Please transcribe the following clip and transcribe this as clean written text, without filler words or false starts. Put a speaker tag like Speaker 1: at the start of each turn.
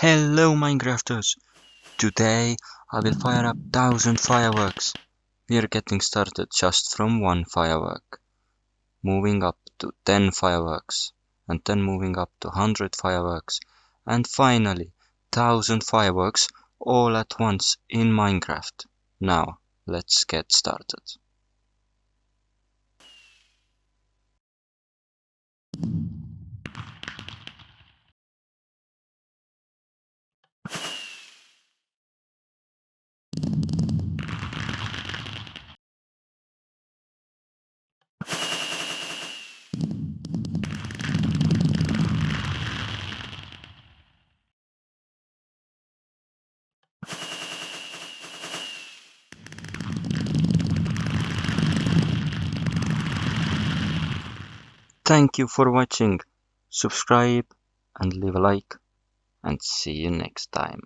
Speaker 1: Hello Minecrafters! Today I will fire up 1000 fireworks. We are getting started just from one firework, moving up to 10 fireworks, and then moving up to 100 fireworks, and finally 1000 fireworks all at once in Minecraft. Now let's get started. Thank you for watching. Subscribe and leave a like, and see you next time.